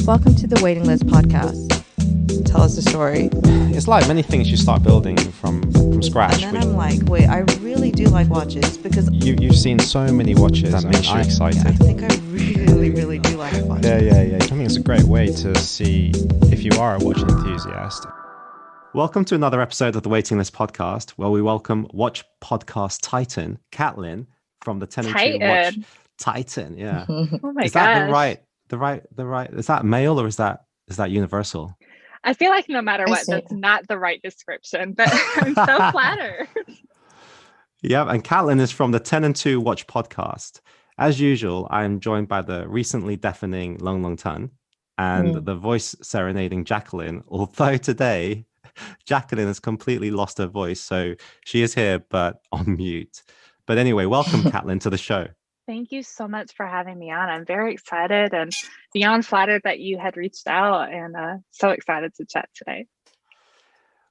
Welcome to the Waiting List podcast. Tell us a story. It's like many things you start building from scratch. And then I'm like, wait, I really do like watches because You've seen so many watches that makes you excited. I think I really do like watches. Yeah. I think it's a great way to see if you are a watch enthusiast. Welcome to another episode of the Waiting List podcast, where we welcome watch podcast titan Katlen from the Tenn Two watch titan. Yeah. Oh my Is that gosh. the right? Is that male or is that universal? I feel like no matter what, that's not the right description, but I'm so flattered. Yeah, and Katlen is from the Tenn Two watch podcast. As usual, I'm joined by the recently deafening Long Ton and the voice serenading Jacqueline. Although today, Jacqueline has completely lost her voice, so she is here but on mute. But anyway, welcome Katlen to the show. Thank you so much for having me on. I'm very excited and beyond flattered that you had reached out, and so excited to chat today.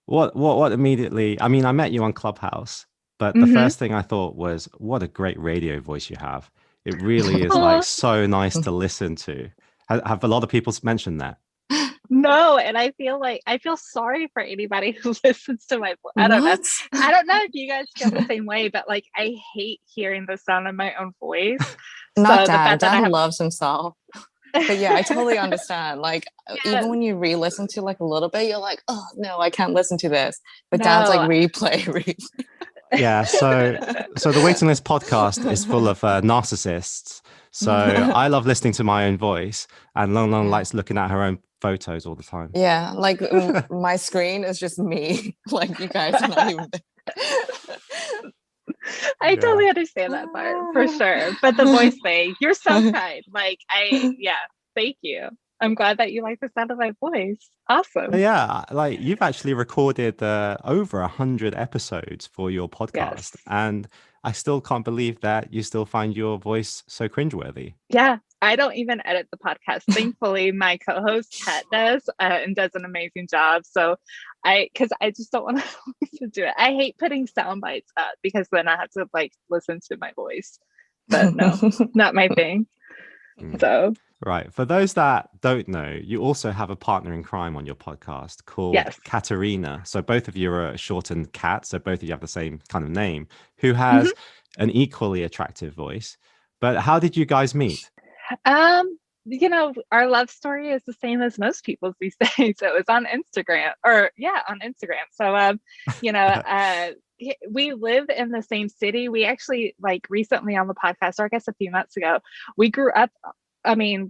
What immediately, I mean, I met you on Clubhouse, but the first thing I thought was, what a great radio voice you have. It really is like so nice to listen to. Have a lot of people mentioned that? No, and I feel sorry for anybody who listens to my voice. I don't know if you guys feel the same way, but like I hate hearing the sound of my own voice. Not Dad. Dad loves himself. But yeah, I totally understand. Like even when you re-listen to like a little bit, you're like, oh no, I can't listen to this. But Dad's like replay. Yeah, so the Waiting List podcast is full of narcissists. So I love listening to my own voice, and Long likes looking at her own photos all the time. Yeah, like my screen is just me. Like you guys are not even there. I totally understand that part for sure. But the voice thing, you're so kind. Like thank you. I'm glad that you like the sound of my voice. Awesome. Yeah, like you've actually recorded over 100 episodes for your podcast, and I still can't believe that you still find your voice so cringeworthy. Yeah, I don't even edit the podcast. Thankfully, my co-host Kat does and does an amazing job. So because I just don't want to do it. I hate putting sound bites up because then I have to like listen to my voice. But no, not my thing. So. Right. For those that don't know, you also have a partner in crime on your podcast called Katarina. So both of you are shortened Kat. So both of you have the same kind of name, who has an equally attractive voice. But how did you guys meet? Our love story is the same as most people's these days. So it was on Instagram on Instagram. So, we live in the same city. We actually like recently on the podcast, or I guess a few months ago, we grew up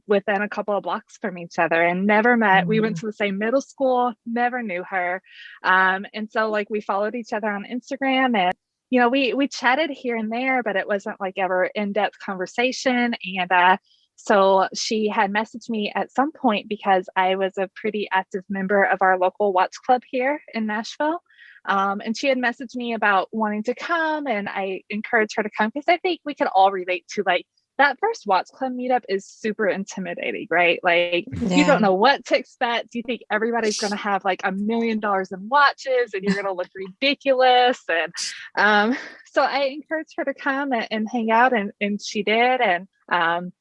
within a couple of blocks from each other and never met. We went to the same middle school, never knew her. And so like we followed each other on Instagram and, we chatted here and there, but it wasn't like ever in-depth conversation. And so she had messaged me at some point because I was a pretty active member of our local watch club here in Nashville. And she had messaged me about wanting to come, and I encouraged her to come because I think we could all relate to like, that first watch club meetup is super intimidating, right? Like you don't know what to expect. You think everybody's going to have like $1 million in watches and you're going to look ridiculous. And so I encouraged her to come and hang out, and she did. And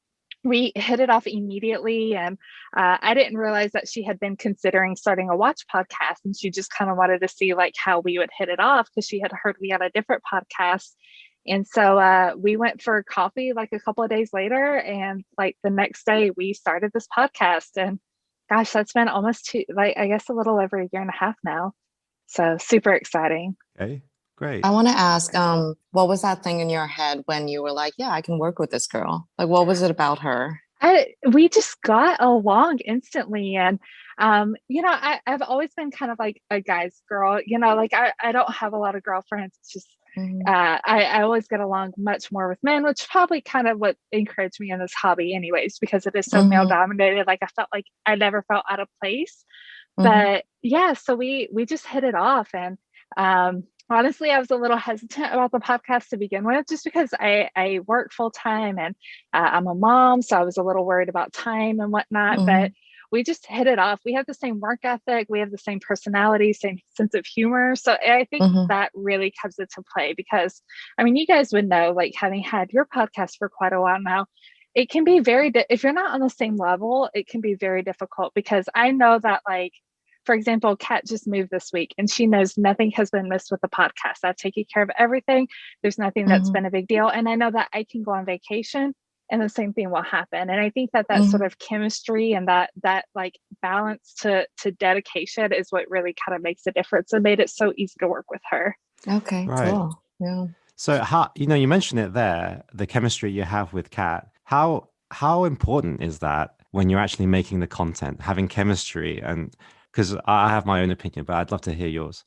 we hit it off immediately. And I didn't realize that she had been considering starting a watch podcast, and she just kind of wanted to see like how we would hit it off because she had heard we had a different podcast. And so we went for coffee like a couple of days later, and like the next day we started this podcast. And gosh, that's been almost I guess a little over 1.5 years now. So super exciting. Okay, great. I want to ask, what was that thing in your head when you were like, yeah, I can work with this girl? Like, what was it about her? We just got along instantly. And, I've always been kind of like a guy's girl, like I don't have a lot of girlfriends. It's just, I always get along much more with men, which probably kind of what encouraged me in this hobby anyways, because it is so male dominated. Like I felt like I never felt out of place, but yeah, so we just hit it off. And, honestly, I was a little hesitant about the podcast to begin with, just because I work full time and I'm a mom. So I was a little worried about time and whatnot, but we just hit it off. We have the same work ethic. We have the same personality, same sense of humor. So I think that really comes into play because, you guys would know, like having had your podcast for quite a while now, it can be if you're not on the same level, it can be very difficult, because I know that, like, for example, Kat just moved this week and she knows nothing has been missed with the podcast. I've taken care of everything. There's nothing that's been a big deal. And I know that I can go on vacation and the same thing will happen. And I think that sort of chemistry and that like balance to dedication is what really kind of makes a difference and made it so easy to work with her. Okay, Right. cool. Yeah. So how, you mentioned it there, the chemistry you have with Kat. How important is that when you're actually making the content, having chemistry? And because I have my own opinion, but I'd love to hear yours.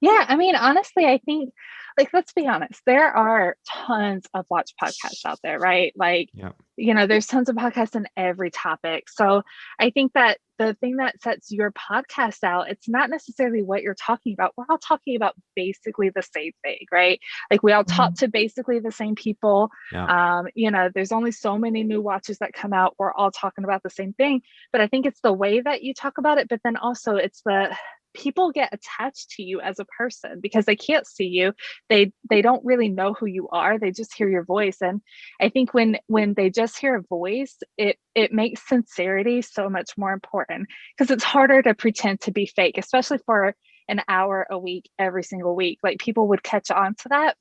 Yeah, I mean, honestly, I think, like, let's be honest, there are tons of watch podcasts out there, right? Like, there's tons of podcasts in every topic. So I think that the thing that sets your podcast out, it's not necessarily what you're talking about. We're all talking about basically the same thing, right? Like, we all talk to basically the same people. There's only so many new watches that come out. We're all talking about the same thing. But I think it's the way that you talk about it, but then also it's people get attached to you as a person because they can't see you. They don't really know who you are. They just hear your voice. And I think when they just hear a voice, it makes sincerity so much more important, because it's harder to pretend to be fake, especially for an hour a week, every single week. Like, people would catch on to that.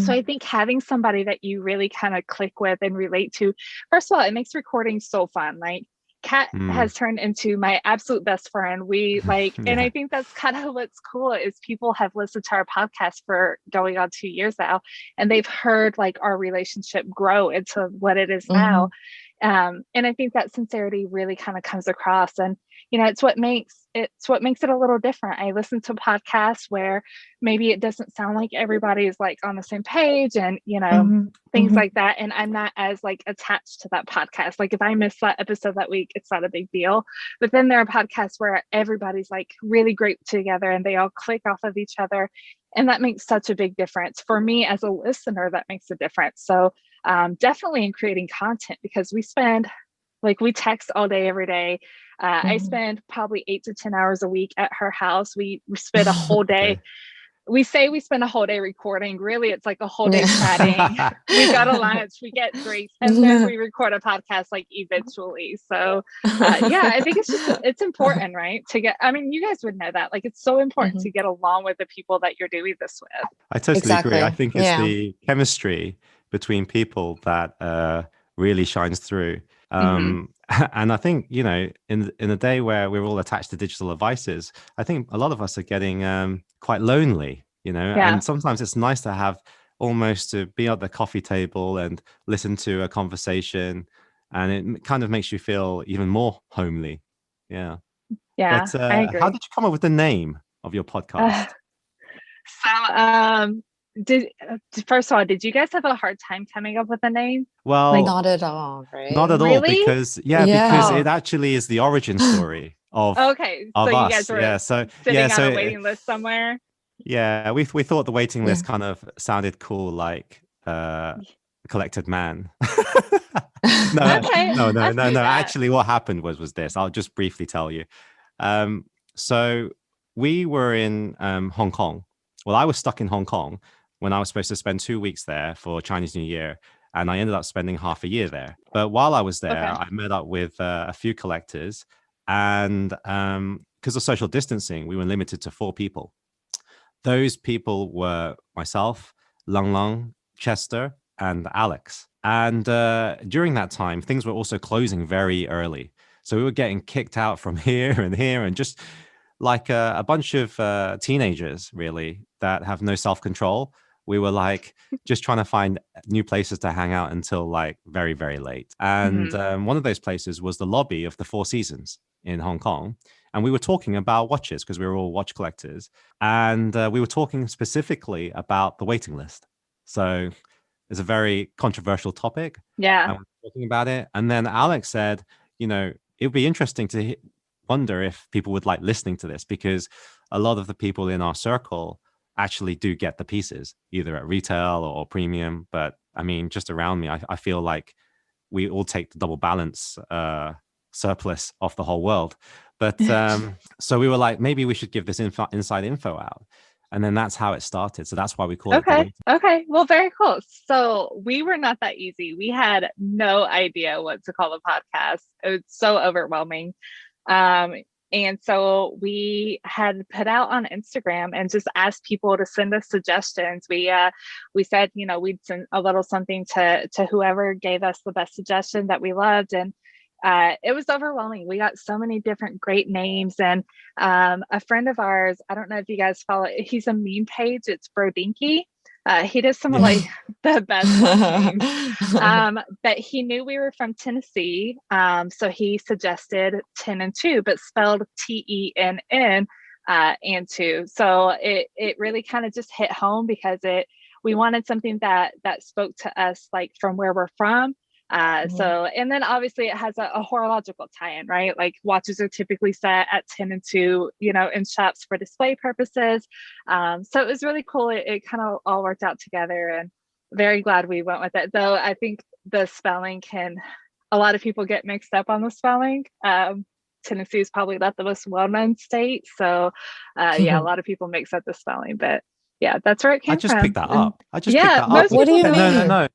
So I think having somebody that you really kind of click with and relate to, first of all, it makes recording so fun. Like, Kat has turned into my absolute best friend. We like, and I think that's kind of what's cool is people have listened to our podcast for going on 2 years now, and they've heard like our relationship grow into what it is now. And I think that sincerity really kind of comes across, and it's what makes it a little different. I listen to podcasts where maybe it doesn't sound like everybody is like on the same page, and things like that. And I'm not as like attached to that podcast. Like, if I miss that episode that week, it's not a big deal. But then there are podcasts where everybody's like really great together and they all click off of each other. And that makes such a big difference. For me as a listener, that makes a difference. So definitely in creating content, because we text all day, every day. I spend probably 8 to 10 hours a week at her house. We spend a whole day. We say we spend a whole day recording. Really, it's like a whole day chatting. We go to lunch, we get drinks, and then we record a podcast like eventually. So I think it's important, right? You guys would know that. Like, it's so important to get along with the people that you're doing this with. I totally agree. I think it's the chemistry between people that really shines through. And I think, in a day where we're all attached to digital devices, I think a lot of us are getting quite lonely, and sometimes it's nice to have almost to be at the coffee table and listen to a conversation, and it kind of makes you feel even more homely. Yeah. But I agree. how did you come up with the name of your podcast? First of all, did you guys have a hard time coming up with a name? Well, not at all, right? Not at all, because because it actually is the origin story of okay. Of so us. You guys were sitting on a waiting list somewhere. Yeah, we thought the waiting list kind of sounded cool, like collected man. No. Actually, what happened was this. I'll just briefly tell you. So we were in Hong Kong. Well, I was stuck in Hong Kong when I was supposed to spend 2 weeks there for Chinese New Year, and I ended up spending half a year there. But while I was there, I met up with a few collectors, and because of social distancing, we were limited to 4 people. Those people were myself, Lang, Chester, and Alex. And during that time, things were also closing very early. So we were getting kicked out from here and just like a bunch of teenagers, really, that have no self-control. We were like just trying to find new places to hang out until like very, very late. And one of those places was the lobby of the Four Seasons in Hong Kong. And we were talking about watches because we were all watch collectors. And we were talking specifically about the waiting list. So it's a very controversial topic. Yeah. And we're talking about it. And then Alex said, it would be interesting to wonder if people would like listening to this, because a lot of the people in our circle actually do get the pieces either at retail or premium. But I mean, just around me, I feel like we all take the double balance surplus of the whole world. But so we were like, maybe we should give this inside info out. And then that's how it started. So that's why we call it. Okay. Well, very cool. So we were not that easy. We had no idea what to call the podcast. It was so overwhelming. And so we had put out on Instagram and just asked people to send us suggestions. We said, we'd send a little something to whoever gave us the best suggestion that we loved. And it was overwhelming. We got so many different great names. And a friend of ours, I don't know if you guys follow, he's a meme page. It's Brodinky. He does some of like the best names. But he knew we were from Tennessee. So he suggested Tenn and Two, but spelled Tenn and Two. So it really kind of just hit home because we wanted something that spoke to us like from where we're from. So, and then obviously it has a horological tie-in, right? Like watches are typically set at Tenn and Two, in shops for display purposes. So it was really cool. It kind of all worked out together, and very glad we went with it. Though I think the spelling a lot of people get mixed up on the spelling. Tennessee is probably not the most well-known state. So a lot of people mix up the spelling, but yeah, that's where it came from. I just picked that up. What do you mean? No.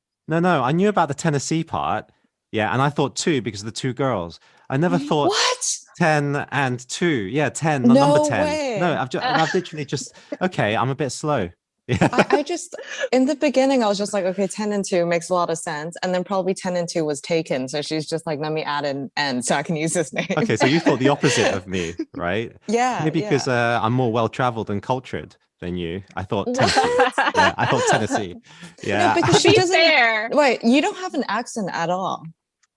I knew about the Tennessee part. Yeah. And I thought two because of the two girls. I never thought Tenn and Two. Yeah. 10, the number 10. Way. No, I've literally just, okay, I'm a bit slow. Yeah. I just, in the beginning, I was just like, okay, Tenn and Two makes a lot of sense. And then probably Tenn and Two was taken. So she's just like, let me add an N so I can use this name. Okay. So you thought the opposite of me, right? Yeah. Maybe because I'm more well-traveled and cultured than you. I thought Tennessee. I thought Tennessee. Yeah. No, because she doesn't. Wait, you don't have an accent at all.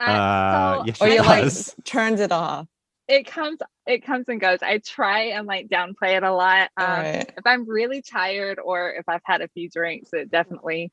Yes, or you like turned it off. It comes and goes. I try and like downplay it a lot. If I'm really tired or if I've had a few drinks, it definitely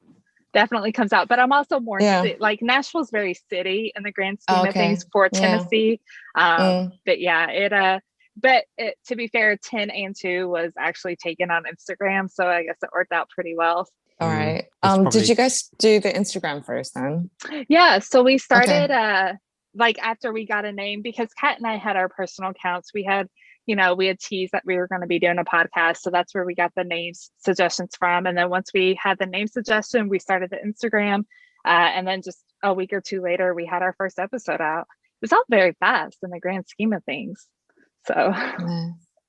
comes out. But I'm also more like Nashville's very city in the grand scheme of things for Tennessee. But yeah, But to be fair, Tenn and Two was actually taken on Instagram, so I guess it worked out pretty well. All right. Did you guys do the Instagram first then? Yeah. So we started like after we got a name, because Kat and I had our personal accounts. We had teased that we were going to be doing a podcast, so that's where we got the name suggestions from. And then once we had the name suggestion, we started the Instagram, and then just a week or two later, we had our first episode out. It was all very fast in the grand scheme of things. So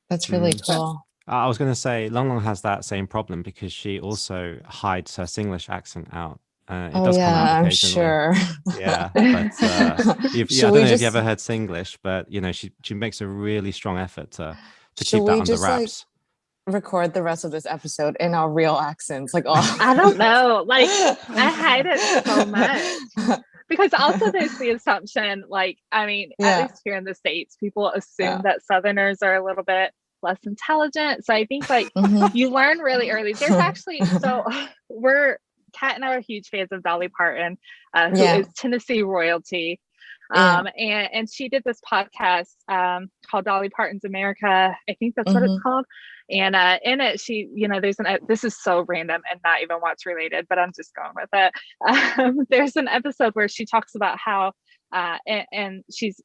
that's really cool. I was going to say Long Long has that same problem because she also hides her Singlish accent out. It does come out I'm sure. Yeah, but I don't know if you ever heard Singlish, but she makes a really strong effort to keep that under wraps. Record the rest of this episode in our real accents, like I don't know, like I hide it so much. Because also there's the assumption, like, I mean, at least here in the States, people assume that Southerners are a little bit less intelligent. So I think like you learn really early. There's actually, Kat and I are huge fans of Dolly Parton, who is Tennessee royalty. And she did this podcast called Dolly Parton's America. I think that's what it's called. And in it, she, this is so random and not even what's related, but I'm just going with it. There's an episode where she talks about how, and she's,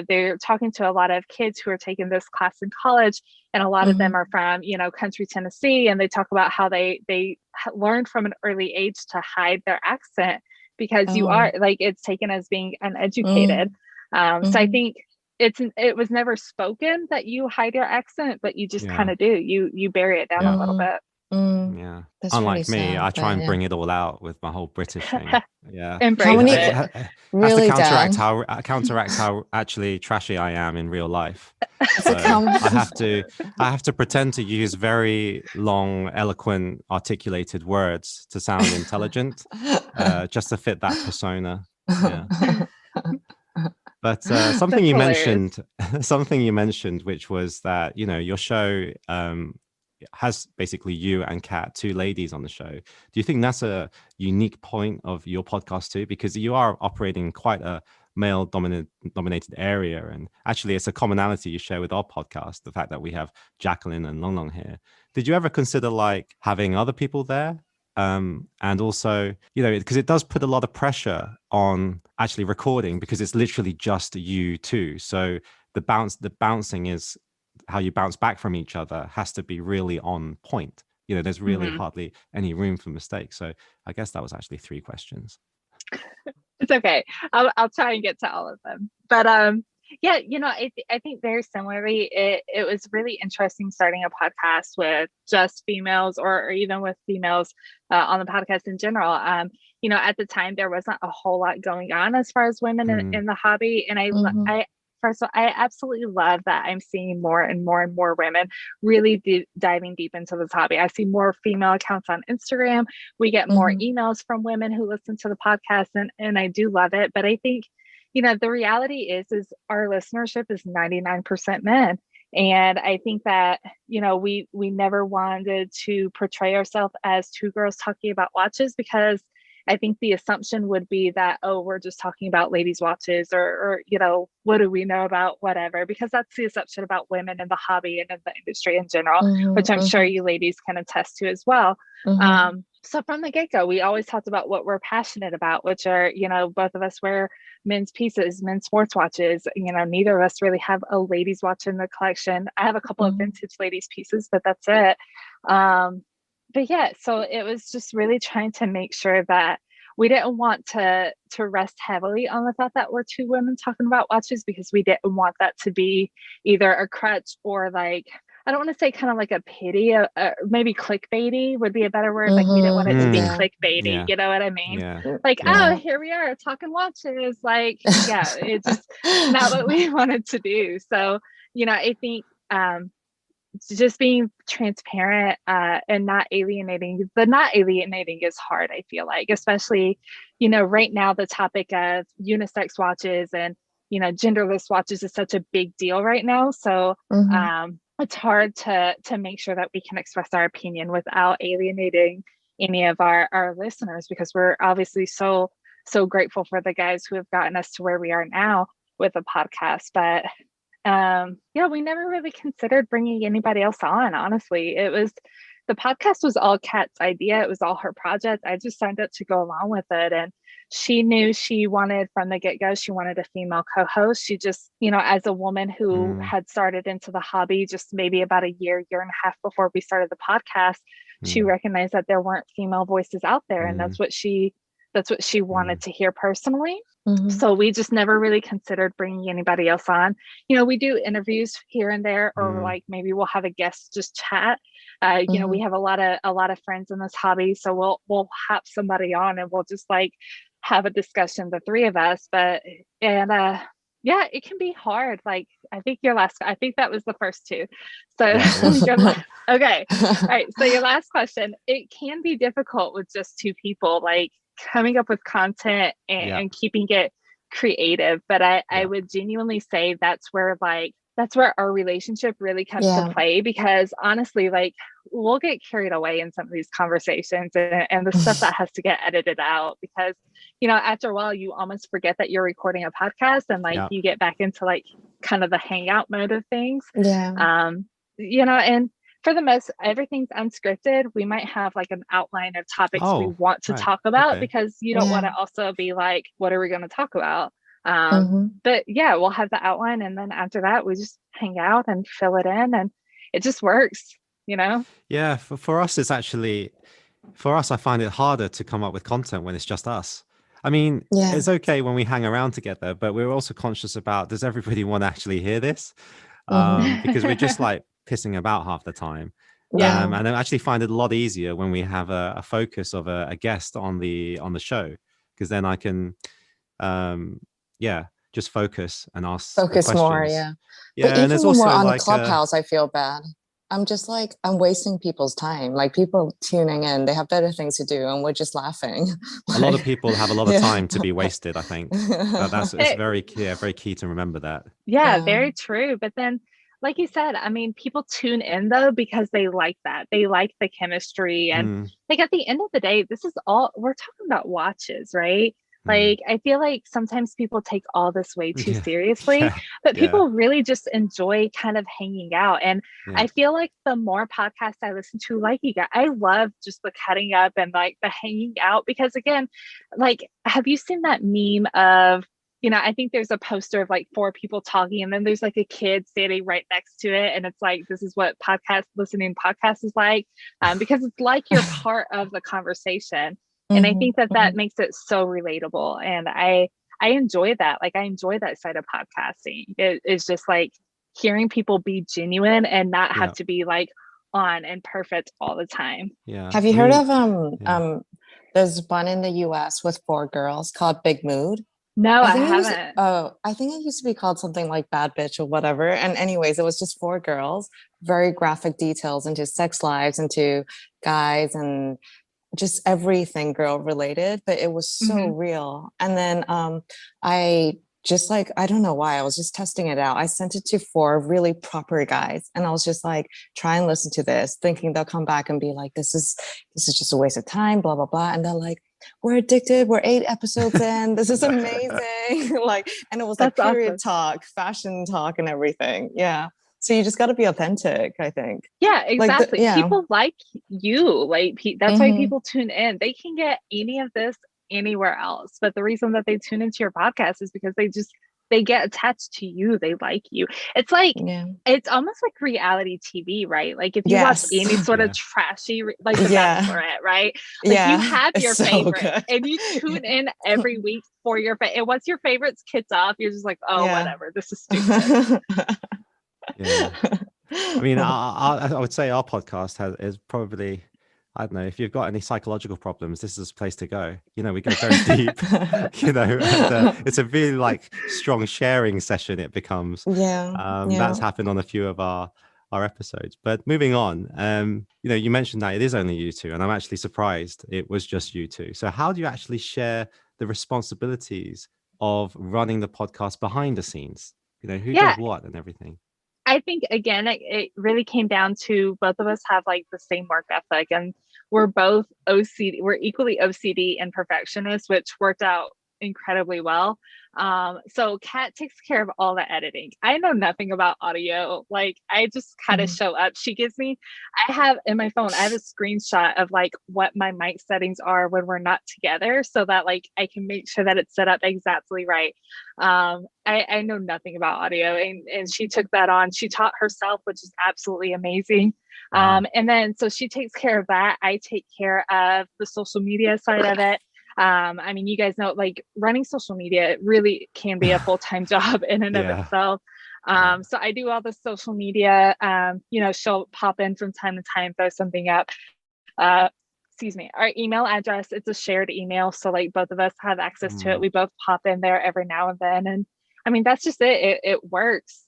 they're talking to a lot of kids who are taking this class in college, and a lot of them are from, country Tennessee, and they talk about how they learned from an early age to hide their accent because you are like, it's taken as being uneducated. So I think it was never spoken that you hide your accent, but you just kind of do. You bury it down a little bit. Yeah. That's Unlike really me, sad, I try and bring it all out with my whole British thing. Yeah. Embrace it. Has to counteract how actually trashy I am in real life. So I have to pretend to use very long, eloquent, articulated words to sound intelligent, just to fit that persona. Yeah. But something you mentioned, which was that your show has basically you and Kat, two ladies on the show. Do you think that's a unique point of your podcast too? Because you are operating quite a male dominated area, and actually it's a commonality you share with our podcast, the fact that we have Jacqueline and Long Long here. Did you ever consider like having other people there? And also, because it does put a lot of pressure on actually recording, because it's literally just you two. So the bouncing is how you bounce back from each other has to be really on point. there's really hardly any room for mistakes. So I guess that was actually 3 questions. It's okay. I'll try and get to all of them. But yeah, I think very similarly, it was really interesting starting a podcast with just females or even with females on the podcast in general. At the time there wasn't a whole lot going on as far as women in the hobby. And I first of all, I absolutely love that I'm seeing more and more and more women really diving deep into this hobby. I see more female accounts on Instagram. We get more emails from women who listen to the podcast, and I do love it. But I think, the reality is our listenership is 99% men. And I think that, we never wanted to portray ourselves as 2 girls talking about watches, because I think the assumption would be that, oh, we're just talking about ladies' watches or what do we know about whatever, because that's the assumption about women in the hobby and in the industry in general, which I'm sure you ladies can attest to as well. So from the get-go, we always talked about what we're passionate about, which are, both of us wear men's pieces, men's sports watches. Neither of us really have a ladies' watch in the collection. I have a couple of vintage ladies' pieces, but that's it. But yeah, so it was just really trying to make sure that we didn't want to rest heavily on the thought that we're 2 women talking about watches, because we didn't want that to be either a crutch or like, I don't want to say kind of like a pity, maybe clickbaity would be a better word. Like we didn't want it to be clickbaity. You know what I mean? Like, oh, here we are talking watches. Like, yeah, it's just not what we wanted to do. So, I think, just being transparent and not alienating. The not alienating is hard, I feel like, especially, right now the topic of unisex watches and, genderless watches is such a big deal right now. So it's hard to make sure that we can express our opinion without alienating any of our listeners, because we're obviously so grateful for the guys who have gotten us to where we are now with the podcast. But we never really considered bringing anybody else on. Honestly, the podcast was all Kat's idea. It was all her project. I just signed up to go along with it. And she knew she wanted from the get-go, she wanted a female co-host. She just, as a woman who had started into the hobby just maybe about a year and a half before we started the podcast, she recognized that there weren't female voices out there. And that's what she wanted to hear personally. So we just never really considered bringing anybody else on. We do interviews here and there, or like maybe we'll have a guest just chat. We have a lot of friends in this hobby, so we'll have somebody on and we'll just like have a discussion, the 3 of us. It can be hard. Like I think that was the first 2. So okay, all right. So your last question, it can be difficult with just 2 people, like coming up with content and keeping it creative. But I would genuinely say that's where our relationship really comes to play, because honestly, like we'll get carried away in some of these conversations and the stuff that has to get edited out, because after a while you almost forget that you're recording a podcast, and like you get back into like kind of the hangout mode of things. And for the most, everything's unscripted. We might have like an outline of topics we want to talk about, because you don't want to also be like, what are we going to talk about? But yeah, we'll have the outline, and then after that we just hang out and fill it in, and it just works. Yeah, for us, I find it harder to come up with content when it's just us. I mean, it's okay when we hang around together, but we're also conscious about, does everybody want to actually hear this? Because we're just like pissing about half the time. And I actually find it a lot easier when we have a focus of a guest on the show, because then I can just focus and ask questions more. But and even when we're on like Clubhouse, I feel bad. I'm just like, I'm wasting people's time. Like people tuning in, they have better things to do, and we're just laughing. A lot of people have a lot of time to be wasted, I think. It's very key to remember that. Very true. But then, like you said, I mean, people tune in though because they like that. They like the chemistry. And like at the end of the day, this is all we're talking about, watches, right? Like, I feel like sometimes people take all this way too seriously, but people really just enjoy kind of hanging out. And I feel like the more podcasts I listen to, like you guys, I love just the cutting up and like the hanging out, because again, like, have you seen that meme of I think there's a poster of like 4 people talking, and then there's like a kid standing right next to it. And it's like, this is what podcast is like, because it's like you're part of the conversation. And I think that makes it so relatable. And I enjoy that. Like, I enjoy that side of podcasting. It's just like hearing people be genuine and not have to be like on and perfect all the time. Yeah. Have you heard of there's one in the US with 4 girls called Big Mood? No, I haven't. I think it used to be called something like Bad Bitch or whatever. And anyways, it was just 4 girls, very graphic details into sex lives, into guys, and just everything girl related. But it was so real. And then I just like, I don't know why, I was just testing it out. I sent it to 4 really proper guys, and I was just like, try and listen to this, thinking they'll come back and be like, this is just a waste of time, blah blah blah. And they're like, we're addicted, we're 8 episodes in, this is amazing. Like, and it was like period talk, fashion talk, and everything. Yeah, so you just got to be authentic, I think. Yeah, exactly. Like people like you, like that's why people tune in. They can get any of this anywhere else, but the reason that they tune into your podcast is because they get attached to you. They like you. It's like, it's almost like reality TV, right? Like if you watch any sort of trashy, like The Bachelorette, right? Like you have your favorite and you tune in every week for your favorite. And once your favorites kids off, you're just like, oh, whatever, this is stupid. I mean, I would say our podcast is probably, I don't know, if you've got any psychological problems, this is a place to go. We go very deep, and, it's a really like strong sharing session it becomes. That's happened on a few of our episodes. But moving on, you mentioned that it is only you two, and I'm actually surprised it was just you two. So how do you actually share the responsibilities of running the podcast behind the scenes? Who does what and everything? I think, again, it really came down to both of us have like the same work ethic, and we're both OCD. We're equally OCD and perfectionists, which worked out incredibly well. So Kat takes care of all the editing. I know nothing about audio. Like, I just kind of show up. She gives me, I have in my phone, I have a screenshot of like what my mic settings are when we're not together, so that like I can make sure that it's set up exactly right. I know nothing about audio, and she took that on. She taught herself, which is absolutely amazing. And then so she takes care of that. I take care of the social media side of it. I mean, you guys know, like, running social media really can be a full-time job in and of itself. So I do all the social media. She'll pop in from time to time, throw something up. Excuse me, our email address, it's a shared email. So like both of us have access to it. We both pop in there every now and then. And I mean, that's just it. It works.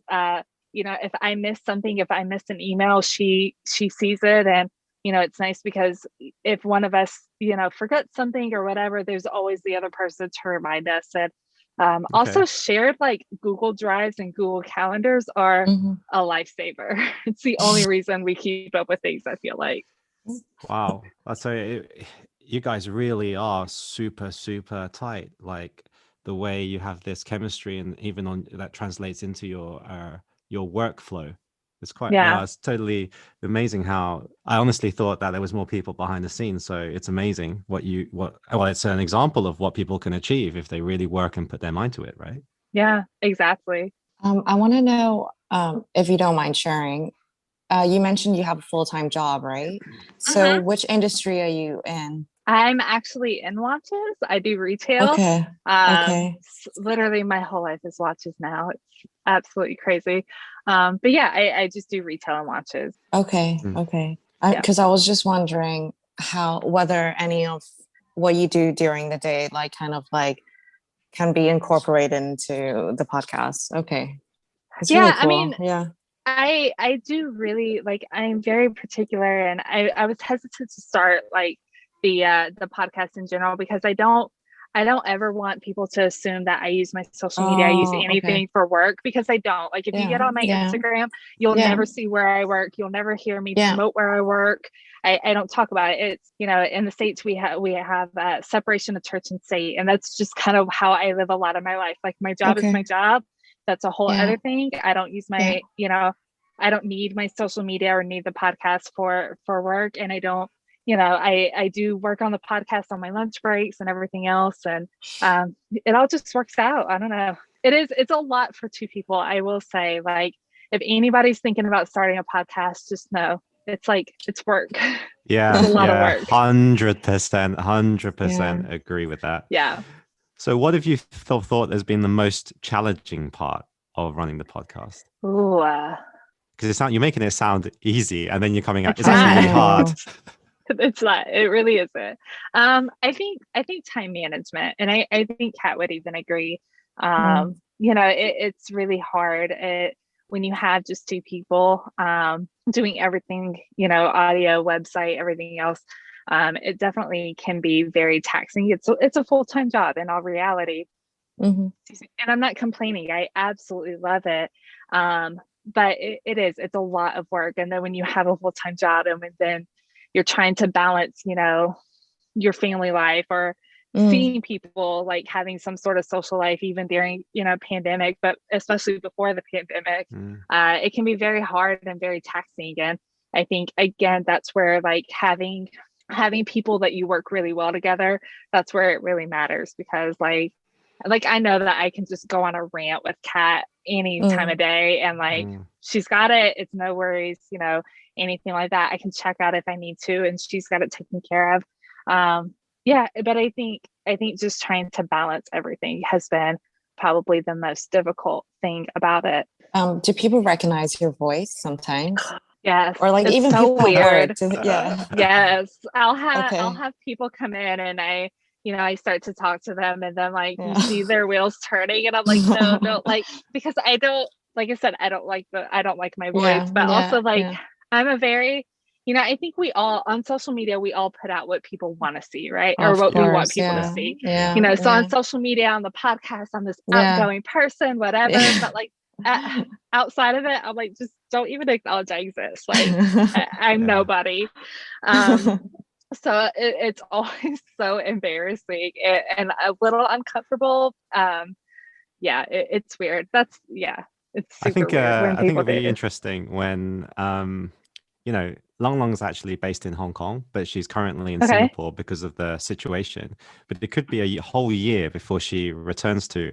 If I miss something, if I miss an email, she sees it. And, it's nice because if one of us, forgets something or whatever, there's always the other person to remind us. And also shared like Google Drives and Google Calendars are a lifesaver. It's the only reason we keep up with things, I feel like. Wow. So you guys really are super, super tight. Like the way you have this chemistry, and even on that translates into your workflow. It's quite, it's totally amazing how I honestly thought that there was more people behind the scenes. So it's amazing it's an example of what people can achieve if they really work and put their mind to it, right? Yeah, exactly. I want to know, if you don't mind sharing, you mentioned you have a full-time job, right? So which industry are you in? I'm actually in watches. I do retail. Okay. Literally my whole life is watches now. It's absolutely crazy. But yeah, I just do retail and watches. Okay. Because I was just wondering whether any of what you do during the day, like kind of like can be incorporated into the podcast. Okay. It's really cool. I mean, I do really, like, I'm very particular, and I was hesitant to start like the podcast in general, because I don't ever want people to assume that I use my social media. I use anything for work, because I don't. Like, if you get on my Instagram, you'll never see where I work. You'll never hear me promote where I work. I don't talk about it. It's, in the States, we have separation of church and state. And that's just kind of how I live a lot of my life. Like, my job is my job. That's a whole other thing. I don't use my, I don't need my social media or need the podcast for work. And I don't, I do work on the podcast on my lunch breaks and everything else. And it all just works out. I don't know. It's a lot for two people. I will say, like, if anybody's thinking about starting a podcast, just know it's work. Yeah, it's a lot of work. 100% agree with that. Yeah. So what have you thought has been the most challenging part of running the podcast? Ooh, because you're making it sound easy, and then you're coming out. It's It's actually really hard. It's not. It really isn't. I think time management, and I think Kat would even agree. It's really hard when you have just two people doing everything. Audio, website, everything else. It definitely can be very taxing. It's a full-time job in all reality. Mm-hmm. And I'm not complaining. I absolutely love it. But it's a lot of work. And then when you have a full-time job and then you're trying to balance, your family life or seeing people, like having some sort of social life, even during, pandemic, but especially before the pandemic, it can be very hard and very taxing. And I think, again, that's where like having people that you work really well together, that's where it really matters, because like I know that I can just go on a rant with Kat any time of day, and like she's got it. It's no worries, anything like that. I can check out if I need to, and she's got it taken care of. But I think just trying to balance everything has been probably the most difficult thing about it. Do people recognize your voice sometimes? Yes. Or like it's even so people weird. Yes. I'll have people come in and I start to talk to them, and then like you see their wheels turning, and I'm like, no, like, because I don't, like I said, I don't like my voice, but also like I'm a very, I think we all on social media, we all put out what people want to see, right? Or what we want people to see. So on social media, on the podcast, I'm this outgoing person, whatever. But like outside of it, I'm like, just don't even acknowledge I exist. Like I'm nobody. So it's always so embarrassing and a little uncomfortable. It's weird. It's super weird when I think people it'd be do. interesting when Long Long's actually based in Hong Kong, but she's currently in Singapore because of the situation. But it could be a whole year before she returns to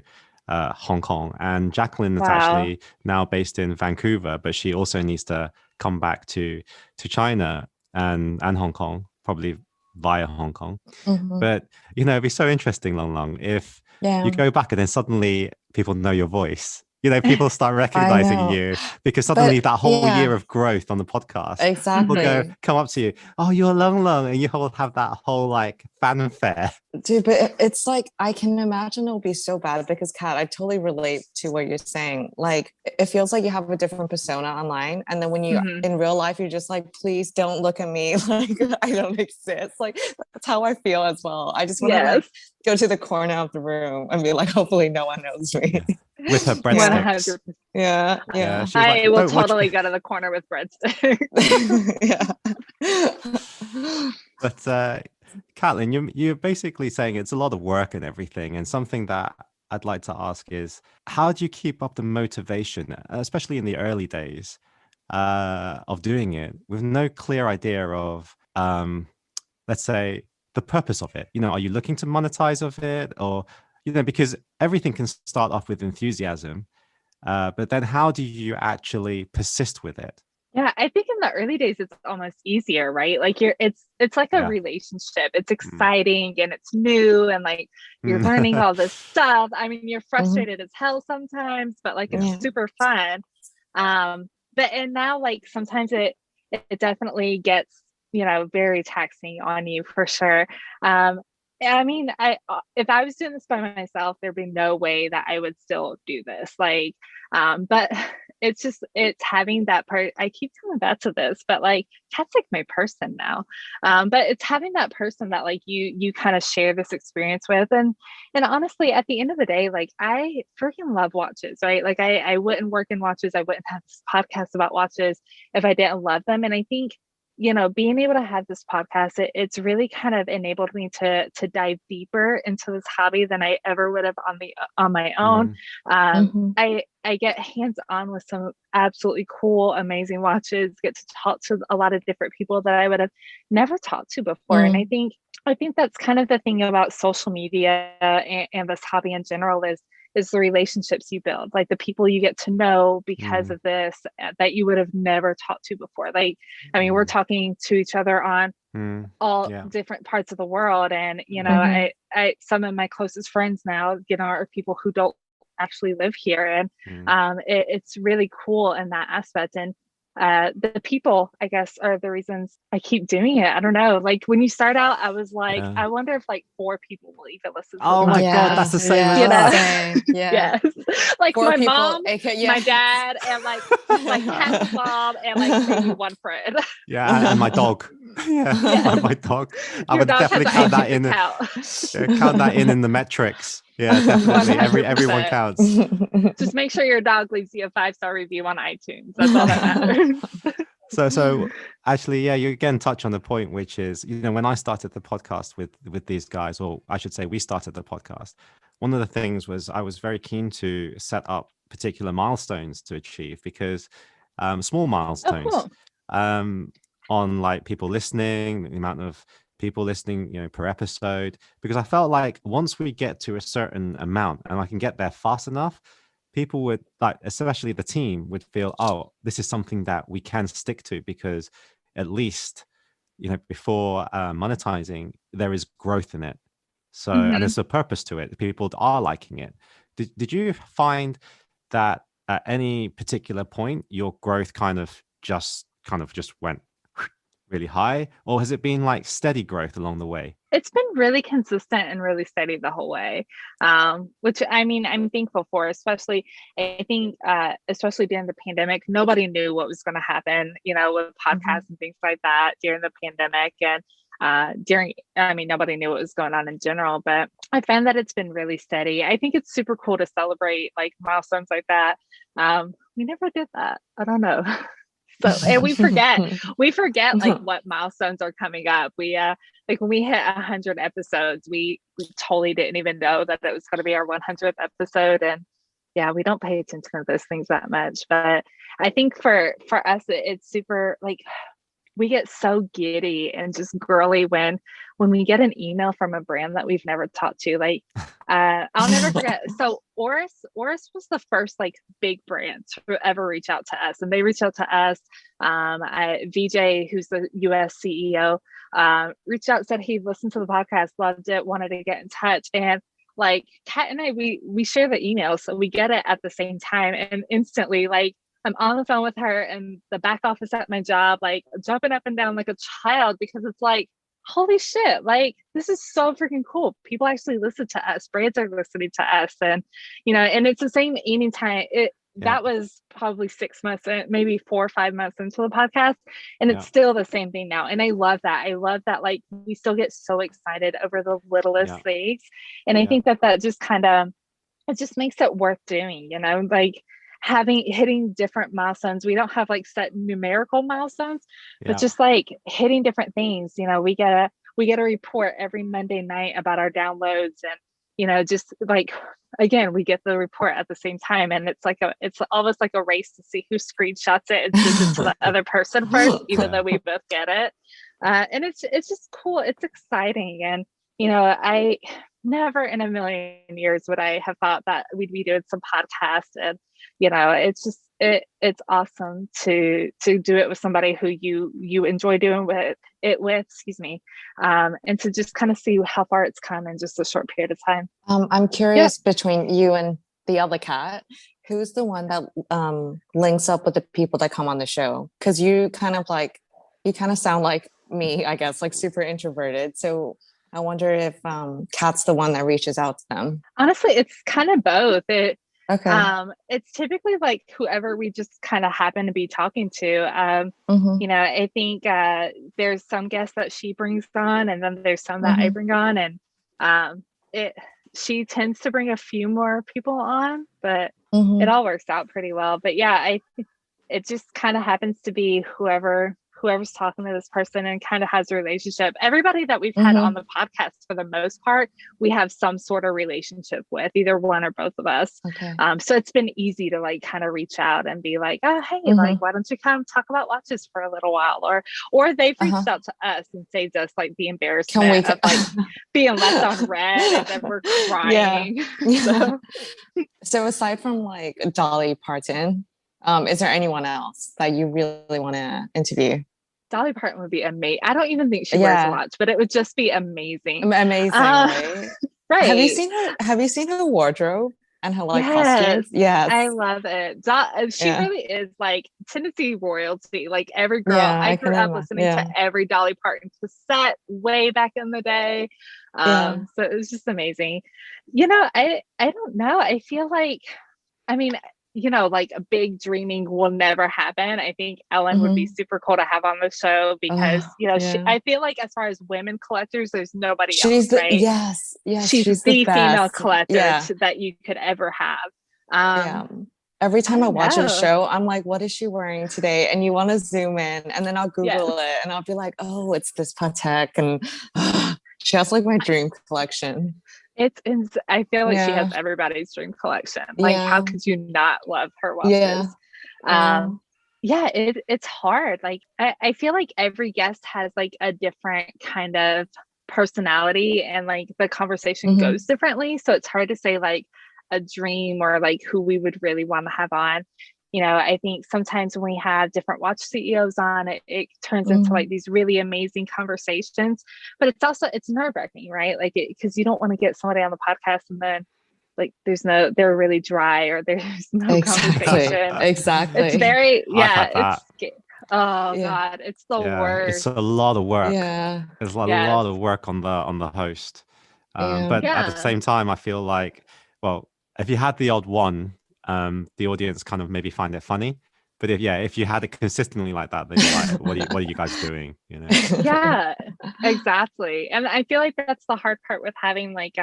Hong Kong. And Jacqueline is actually now based in Vancouver, but she also needs to come back to China and Hong Kong, probably via Hong Kong. But it'd be so interesting, Long Long, if you go back and then suddenly people know your voice. People start recognizing you because suddenly that whole year of growth on the podcast, people come up to you, oh, you're Long Long, and you will have that whole like fanfare. Dude, but it's like, I can imagine it'll be so bad because Kat, I totally relate to what you're saying. Like, it feels like you have a different persona online, and then when you in real life, you're just like, please don't look at me, like I don't exist. Like that's how I feel as well. I just want to like go to the corner of the room and be like, hopefully no one knows me. With her breadsticks. Yeah. I will totally go to the corner with breadsticks. But Katlen, you're basically saying it's a lot of work and everything. And something that I'd like to ask is, how do you keep up the motivation, especially in the early days of doing it, with no clear idea of, let's say, the purpose of it? Are you looking to monetize of it, or because everything can start off with enthusiasm, but then how do you actually persist with it? Yeah, I think in the early days it's almost easier, right? Like it's like a relationship. It's exciting and it's new, and like you're learning all this stuff. I mean, you're frustrated as hell sometimes, but like it's super fun. And now like sometimes it definitely gets very taxing on you for sure. I mean, if I was doing this by myself, there'd be no way that I would still do this. Like, but it's having that part. I keep coming back to this, but like Kat's like my person now. But it's having that person that like you kind of share this experience with, and honestly, at the end of the day, like I freaking love watches, right? Like I wouldn't work in watches. I wouldn't have this podcast about watches if I didn't love them. And I think being able to have this podcast, it's really kind of enabled me to dive deeper into this hobby than I ever would have on my own. I get hands on with some absolutely cool, amazing watches, get to talk to a lot of different people that I would have never talked to before. And I think that's kind of the thing about social media and this hobby in general is the relationships you build, like the people you get to know because of this that you would have never talked to before. Like, I mean, we're talking to each other on all different parts of the world. And, I some of my closest friends now, are people who don't actually live here. And it's really cool in that aspect. And the people, I guess, are the reasons I keep doing it. I don't know. Like when you start out, I was like, I wonder if like 4 people will even listen to Oh my God, that's the same as us. Yes. Like 4 my people, mom, my dad, and like Kat's mom, and like maybe 1 friend. Yeah, and my dog. My dog. I Your would dog definitely count that in. Count that in the metrics. Yeah, definitely. 100%. Everyone counts. Just make sure your dog leaves you a 5-star review on iTunes. That's all that matters. So actually, you again touch on the point, which is, when I started the podcast with these guys, or I should say we started the podcast, one of the things was I was very keen to set up particular milestones to achieve, because small milestones on like people listening, the amount of people listening, per episode, because I felt like once we get to a certain amount and I can get there fast enough, people would, like, especially the team, would feel, oh, this is something that we can stick to, because at least, before monetizing, there is growth in it. So, and there's a purpose to it. People are liking it. Did you find that at any particular point, your growth kind of just went really high, or has it been like steady growth along the way? It's been really consistent and really steady the whole way, which I mean, I'm thankful for. Especially, I think, especially during the pandemic, nobody knew what was going to happen, with podcasts and things like that during the pandemic, and nobody knew what was going on in general. But I found that it's been really steady. I think it's super cool to celebrate like milestones like that. We never did that. I don't know. So, and we forget like what milestones are coming up. We like when we hit 100 episodes, we totally didn't even know that it was going to be our 100th episode. And we don't pay attention to those things that much. But I think for us, it's super, like, we get so giddy and just girly when we get an email from a brand that we've never talked to. Like, I'll never forget. So Oris was the first like big brand to ever reach out to us, and they reached out to us. VJ, who's the US CEO, reached out, said he listened to the podcast, loved it, wanted to get in touch. And like Kat and I, we share the email, so we get it at the same time, and instantly, like, I'm on the phone with her in the back office at my job, like jumping up and down like a child, because it's like, holy shit, like this is so freaking cool. People actually listen to us. Brands are listening to us. And, and it's the same anytime. That was probably 6 months, maybe 4 or 5 months into the podcast. And it's still the same thing now. And I love that. Like we still get so excited over the littlest things. And I think that just kind of, it just makes it worth doing, like hitting different milestones. We don't have like set numerical milestones, but just like hitting different things. We get a report every Monday night about our downloads, and just like, again, we get the report at the same time, and it's almost like a race to see who screenshots it and sends it to the other person first, even though we both get it. And it's just cool. It's exciting. And I never in a million years would I have thought that we'd be doing some podcasts. And it's just it's awesome to do it with somebody who you enjoy doing it with, excuse me, and to just kind of see how far it's come in just a short period of time. I'm curious, between you and the other cat, who's the one that links up with the people that come on the show? Because you kind of sound like me, I guess, like super introverted. So I wonder if Kat's the one that reaches out to them. Honestly, it's kind of both. Okay. It's typically like whoever we just kind of happen to be talking to. I think there's some guests that she brings on, and then there's some that I bring on, and she tends to bring a few more people on, but it all works out pretty well. But it just kind of happens to be whoever whoever's talking to this person and kind of has a relationship. Everybody that we've had on the podcast, for the most part, we have some sort of relationship with, either one or both of us. Okay. So it's been easy to like kind of reach out and be like, oh, hey, like, why don't you come talk about watches for a little while? Or they've reached out to us and saved us like the embarrassment of like being left on red and then we're crying. So aside from like Dolly Parton, is there anyone else that you really want to interview? Dolly Parton would be amazing. I don't even think she wears a watch, but it would just be amazing. Amazing, right? Right. Have you seen her wardrobe and her like costumes? Yes. I love it. She really is like Tennessee royalty. Like every girl, I grew up listening to every Dolly Parton cassette way back in the day. So it was just amazing. You know, I don't know. I feel like, I mean, you know, like a big dreaming will never happen. I think Ellen would be super cool to have on the show because, you know, I feel like as far as women collectors, there's nobody else, right? Yes. She's the female collector that you could ever have. Every time I watch a show, I'm like, what is she wearing today? And you want to zoom in and then I'll Google it and I'll be like, oh, it's this Patek. And she has like my dream collection. I feel like she has everybody's dream collection. Like, how could you not love her watches? It's hard. Like, I feel like every guest has like a different kind of personality and like the conversation goes differently. So it's hard to say like a dream or like who we would really want to have on. You know, I think sometimes when we have different watch CEOs on, it turns into like these really amazing conversations, but it's nerve-wracking, right? Like, because you don't want to get somebody on the podcast and then like they're really dry or there's no conversation. Exactly. It's very, God, it's the worst. It's a lot of work. Yeah. There's a lot of work on the host. But at the same time, I feel like, well, if you had the odd one, the audience kind of maybe find it funny, but if you had it consistently like that, they'd be like, what are you guys doing, you know? Yeah, exactly. And I feel like that's the hard part with having like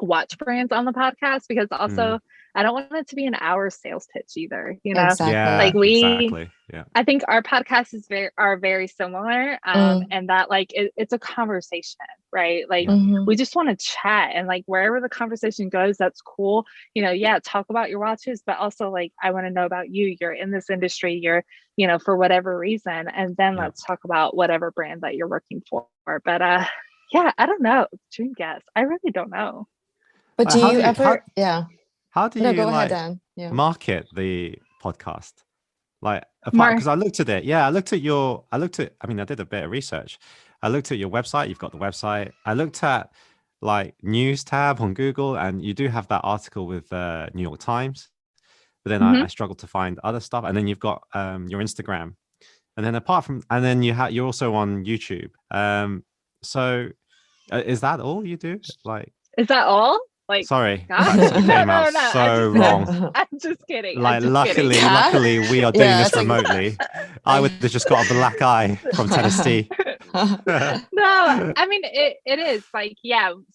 watch brands on the podcast, because also I don't want it to be an hour sales pitch either, you know? Exactly. I think our podcasts are very similar, and that like it's a conversation, right? Like we just want to chat, and like wherever the conversation goes, that's cool. You know, talk about your watches, but also like I want to know about you. You're in this industry, you're, you know, for whatever reason, and then let's talk about whatever brand that you're working for. But I don't know. Dream guest, I really don't know. But do you ever? How do you go like ahead, Dan. Market the podcast? Like, because I looked at it. I did a bit of research. I looked at your website. You've got the website. I looked at like news tab on Google, and you do have that article with New York Times. But then I struggled to find other stuff. And then you've got your Instagram. And then you're also on YouTube. So is that all you do? Like, is that all? Like, sorry, wrong. I'm just kidding. Like, luckily, we are doing this remotely. I would have just got a black eye from Tennessee. No, I mean it is like,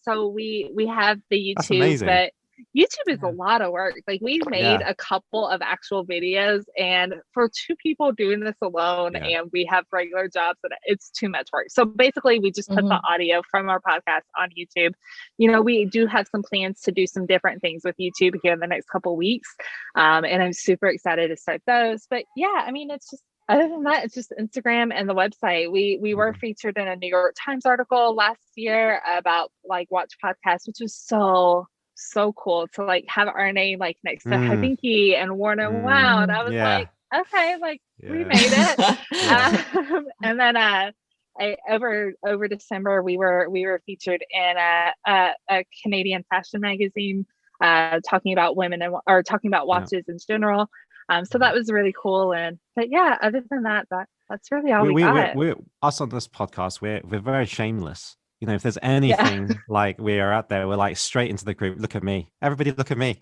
so we have the YouTube, but YouTube is a lot of work. Like, we've made a couple of actual videos, and for two people doing this alone, and we have regular jobs, and it's too much work. So basically we just put the audio from our podcast on YouTube. You know, we do have some plans to do some different things with YouTube here in the next couple of weeks. And I'm super excited to start those. But I mean, it's just, other than that, it's just Instagram and the website. We were featured in a New York Times article last year about like watch podcasts, which was so cool to like have our name like next to Hodinkee and Warner Wow. And I was like, okay, like we made it. And then over December we were featured in a Canadian fashion magazine talking about women or talking about watches in general. So that was really cool. But other than that's really all we got. We're us on this podcast. We're very shameless. You know, if there's anything like we are out there, we're like straight into the group. Look at me. Everybody look at me.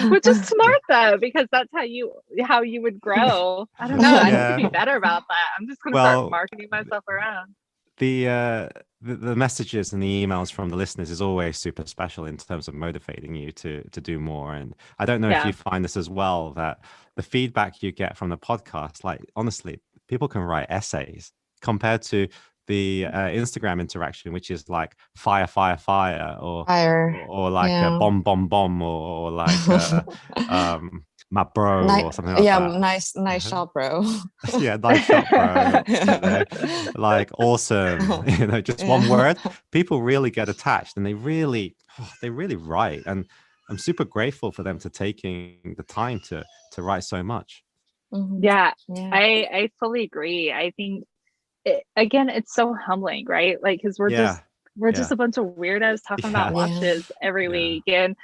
Which is smart though, because that's how you would grow. I don't know. I need to be better about that. I'm just going to start marketing myself around. the messages and the emails from the listeners is always super special in terms of motivating you to do more. And I don't know if Yeah. you find this as well, that the feedback you get from the podcast, like honestly, people can write essays compared to the Instagram interaction, which is like fire, fire, fire, Fire. or like a Yeah. bomb, bomb, bomb, or like my bro or something like Yeah, that. nice shot, bro. Yeah, nice shot, bro. You know, like awesome. You know, just one word. People really get attached, and they really write. And I'm super grateful for them to taking the time to write so much. Mhm. Yeah, Yeah. I fully agree. I think again, it's so humbling, right? Like, because we're Yeah, just a bunch of weirdos talking about Yeah. watches every Yeah. week, and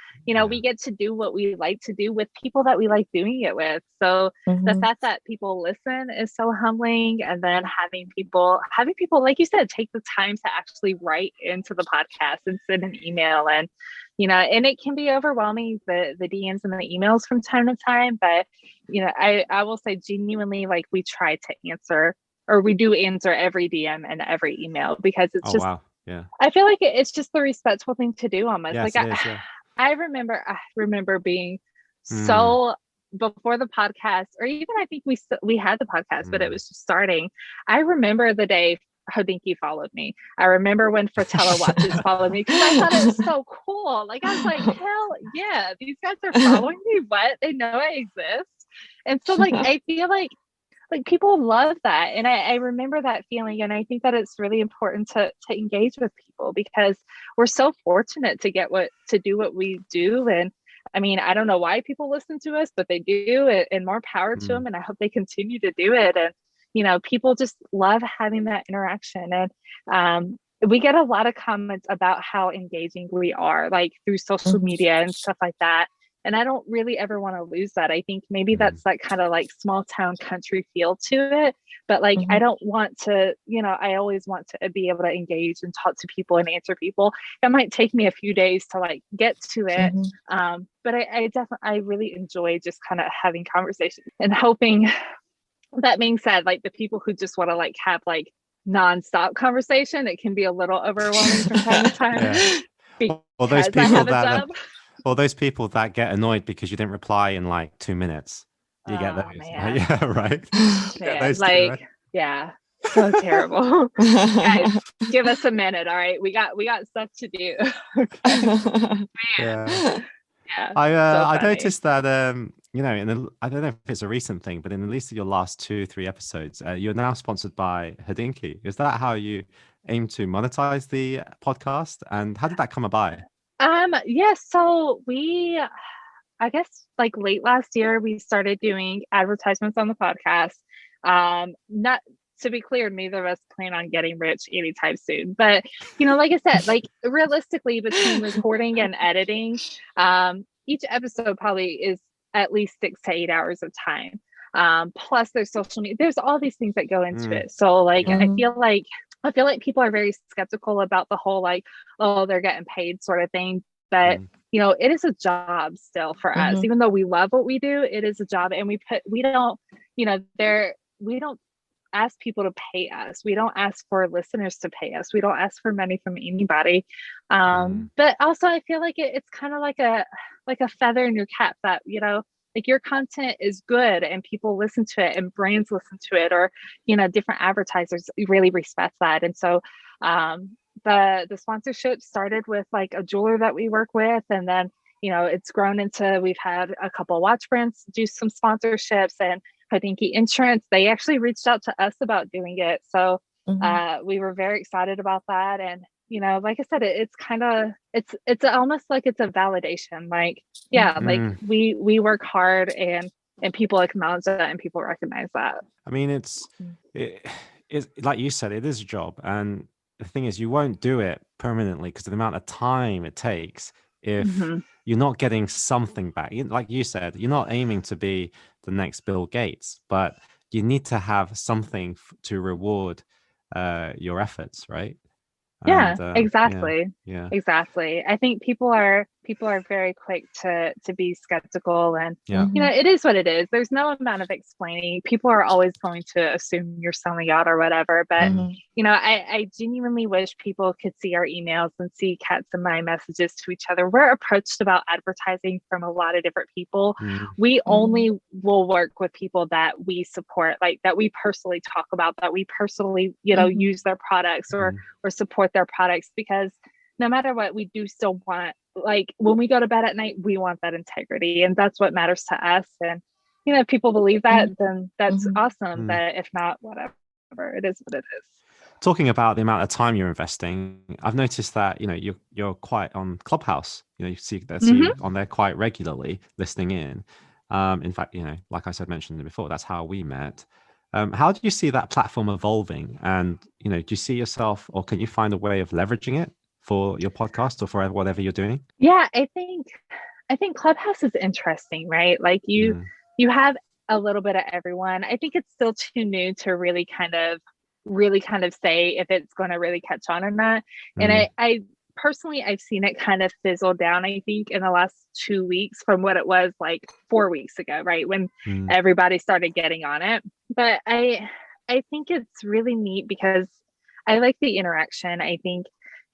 we get to do what we like to do with people that we like doing it with. So the Mhm. fact that people listen is so humbling, and then having people, like you said, take the time to actually write into the podcast and send an email, and and it can be overwhelming, the DMs and the emails from time to time, but I will say genuinely, like, we try to answer, or we do answer every DM and every email, because it's Oh just, wow. Yeah. I feel like it's just the respectful thing to do almost. Yes, Like, it is. Yeah. I remember being Mm. so, before the podcast, or even I think we had the podcast, but it was just starting. I remember the day Hodinky followed me. I remember when Fratello Watches followed me, because I thought it was so cool. Like, I was like, hell yeah, these guys are following me. What? They know I exist. And so, like, I feel like people love that, and I remember that feeling, and I think that it's really important to engage with people, because we're so fortunate to do what we do. And I mean, I don't know why people listen to us, but they do, and more power to them, and I hope they continue to do it. And people just love having that interaction. And we get a lot of comments about how engaging we are, like through social media and stuff like that. And I don't really ever want to lose that. I think maybe that's that kind of like small town country feel to it. But like, I don't want to, I always want to be able to engage and talk to people and answer people. It might take me a few days to like get to it. But I really enjoy just kind of having conversations, and hoping, that being said, like the people who just want to like have like nonstop conversation, it can be a little overwhelming from time to time. Yeah. Or Because I have a job. Or those people that get annoyed because you didn't reply in like 2 minutes. You get those. Man. Yeah, right. Man, those like, too, right? yeah, so terrible. Guys, give us a minute, all right? We got stuff to do. Yeah. Yeah. I noticed that I don't know if it's a recent thing, but in at least your last 2-3 episodes, you're now sponsored by Hodinky. Is that how you aim to monetize the podcast? And how did that come about? Yes. So I guess like late last year, we started doing advertisements on the podcast. Not to be clear, neither of us plan on getting rich anytime soon. But like I said, like realistically, between recording and editing, each episode probably is at least 6 to 8 hours of time. Plus there's social media, there's all these things that go into it. So like I feel like people are very skeptical about the whole like, oh, they're getting paid sort of thing. But it is a job still for us, even though we love what we do. It is a job, and we don't ask people to pay us. We don't ask for listeners to pay us. We don't ask for money from anybody. But also I feel like it's kind of like a feather in your cap that, like your content is good and people listen to it and brands listen to it, or, different advertisers really respect that. And so, the sponsorship started with like a jeweler that we work with. And then, it's grown into, we've had a couple watch brands do some sponsorships, and Hodinky Insurance, they actually reached out to us about doing it. So we were very excited about that. And, like I said, it's kind of, it's almost like it's a validation. Like, yeah, like we work hard, and people acknowledge that, and people recognize that. I mean, it's like you said, it is a job. And the thing is, you won't do it permanently because of the amount of time it takes if you're not getting something back. Like you said, you're not aiming to be the next Bill Gates, but you need to have something to reward your efforts, right? Yeah, exactly. Yeah. Exactly. I think people are People are very quick to be skeptical, and Yeah. you know, it is what it is. There's no amount of explaining. People are always going to assume you're selling out or whatever. But you know, I genuinely wish people could see our emails and see Kat's and my messages to each other. We're approached about advertising from a lot of different people. We only will work with people that we support, like that we personally talk about, that we personally, you know, use their products or support their products, because no matter what, we do still want, like when we go to bed at night, we want that integrity, and that's what matters to us. And you know, if people believe that, then that's awesome. But if not, whatever, it is what it is. Talking about the amount of time you're investing, I've noticed that, you know, you're quite on Clubhouse. You know, you see you on there quite regularly, listening in. In fact, you know, like I said, mentioned before, that's how we met. How do you see that platform evolving? And, you know, do you see yourself, or can you find a way of leveraging it for your podcast or for whatever you're doing? Yeah, I think Clubhouse is interesting, right? Like you have a little bit of everyone. I think it's still too new to really kind of say if it's going to really catch on or not. And I personally, I've seen it kind of fizzle down, I think, in the last 2 weeks from what it was like 4 weeks ago, right? When everybody started getting on it. But I think it's really neat because I like the interaction. I think,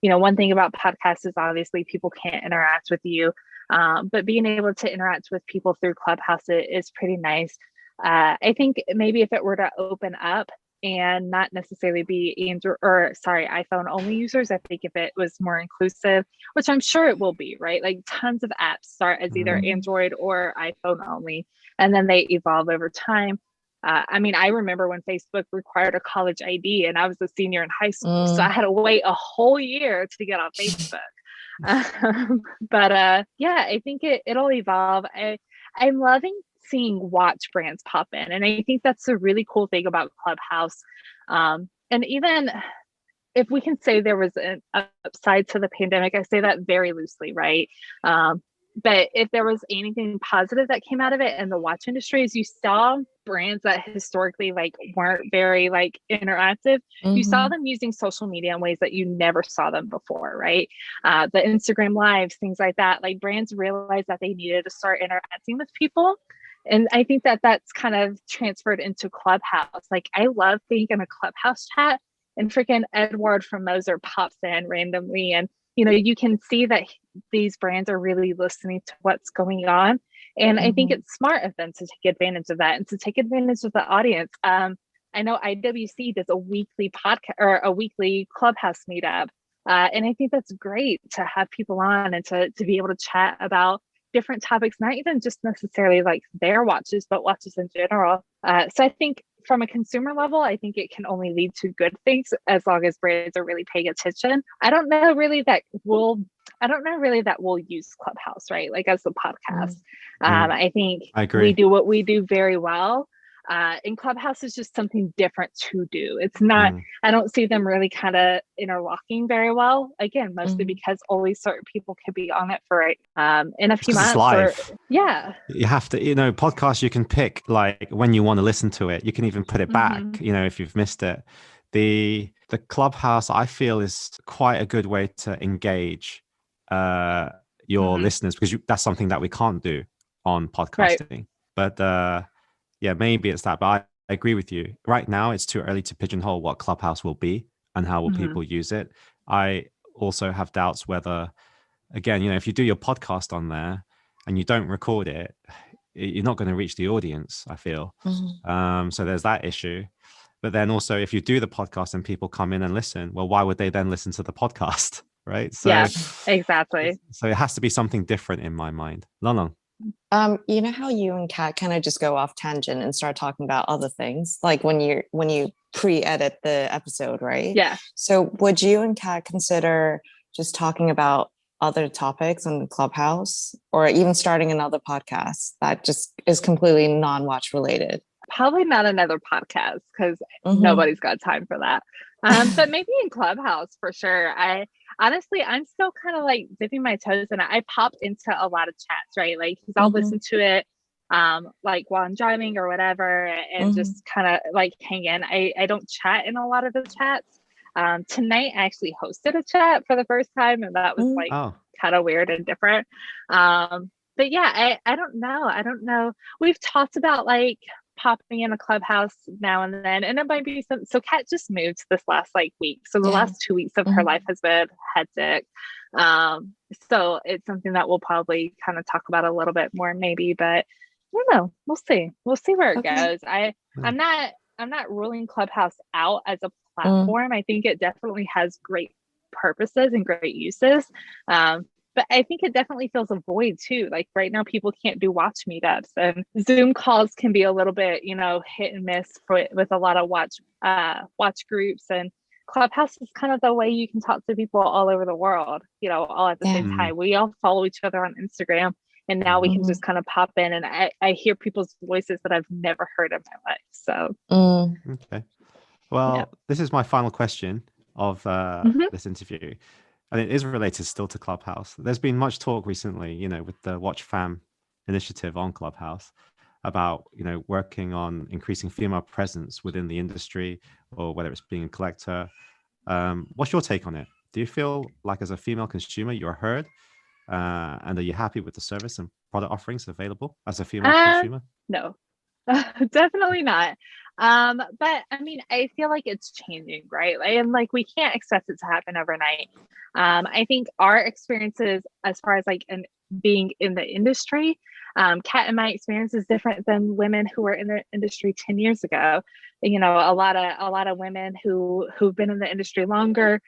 you know, one thing about podcasts is obviously people can't interact with you, but being able to interact with people through Clubhouse is pretty nice. I think maybe if it were to open up and not necessarily be iPhone only users, I think if it was more inclusive, which I'm sure it will be, right? Like tons of apps start as either Android or iPhone only, and then they evolve over time. I mean, I remember when Facebook required a college ID and I was a senior in high school, so I had to wait a whole year to get on Facebook. But yeah, I think it'll evolve. I'm loving seeing watch brands pop in, and I think that's a really cool thing about Clubhouse. And even if we can say there was an upside to the pandemic, I say that very loosely, right? But if there was anything positive that came out of it in the watch industry, is you saw brands that historically like weren't very like interactive. You saw them using social media in ways that you never saw them before, right? The Instagram lives, things like that. Like brands realized that they needed to start interacting with people. And I think that that's kind of transferred into Clubhouse. Like I love being in a Clubhouse chat and freaking Edward from Moser pops in randomly, and you know, you can see that these brands are really listening to what's going on. And I think it's smart of them to take advantage of that and to take advantage of the audience. I know IWC does a weekly podcast or a weekly Clubhouse meetup. And I think that's great to have people on and to be able to chat about different topics, not even just necessarily like their watches, but watches in general. So I think from a consumer level, I think it can only lead to good things as long as brands are really paying attention. I don't know really that we'll use Clubhouse, right? Like as a podcast. I think we do what we do very well. And Clubhouse is just something different to do. It's not, I don't see them really kind of interlocking very well. Again, mostly because only certain people can be on it for in a few months. Live. Yeah. You have to, you know, podcasts, you can pick like when you want to listen to it. You can even put it back, you know, if you've missed it. The Clubhouse, I feel, is quite a good way to engage your listeners, because that's something that we can't do on podcasting. Right. But yeah, maybe it's that. But I agree with you. Right now, it's too early to pigeonhole what Clubhouse will be and how will people use it. I also have doubts whether, again, you know, if you do your podcast on there and you don't record it, you're not going to reach the audience, I feel. So there's that issue. But then also, if you do the podcast and people come in and listen, well, why would they then listen to the podcast? Right. So, yeah, exactly. So it has to be something different in my mind. Long. You know how you and Kat kind of just go off tangent and start talking about other things, like when you pre-edit the episode, right? Yeah. So would you and Kat consider just talking about other topics on the Clubhouse, or even starting another podcast that just is completely non-watch related? Probably not another podcast, because nobody's got time for that. But maybe in Clubhouse for sure. Honestly, I'm still kind of like dipping my toes in it. I popped into a lot of chats, right? Like, because I'll listen to it like while I'm driving or whatever, and just kind of like hang in. I don't chat in a lot of the chats. Tonight I actually hosted a chat for the first time, and that was like kind of weird and different. But yeah, I don't know. I don't know. We've talked about like popping in a clubhouse now and then, and it might be some. So Kat just moved this last like week, so the last 2 weeks of her life has been hectic. So it's something that we'll probably kind of talk about a little bit more, maybe. But I don't know. We'll see where it goes. I'm not ruling Clubhouse out as a platform. I think it definitely has great purposes and great uses. But I think it definitely fills a void too. Like right now, people can't do watch meetups, and Zoom calls can be a little bit, hit and miss with a lot of watch groups. And Clubhouse is kind of the way you can talk to people all over the world, all at the same time. We all follow each other on Instagram, and now we can just kind of pop in, and I hear people's voices that I've never heard in my life. So, okay. Well, this is my final question of this interview. And it is related still to Clubhouse. There's been much talk recently, with the Watch Fam initiative on Clubhouse about, working on increasing female presence within the industry, or whether it's being a collector. What's your take on it? Do you feel like as a female consumer, you're heard? And are you happy with the service and product offerings available as a female consumer? No, definitely not. But I mean, I feel like it's changing, right? And like, we can't expect it to happen overnight. I think our experiences as far as like being in the industry, Kat and my experience is different than women who were in the industry 10 years ago. A lot of women who've been in the industry longer,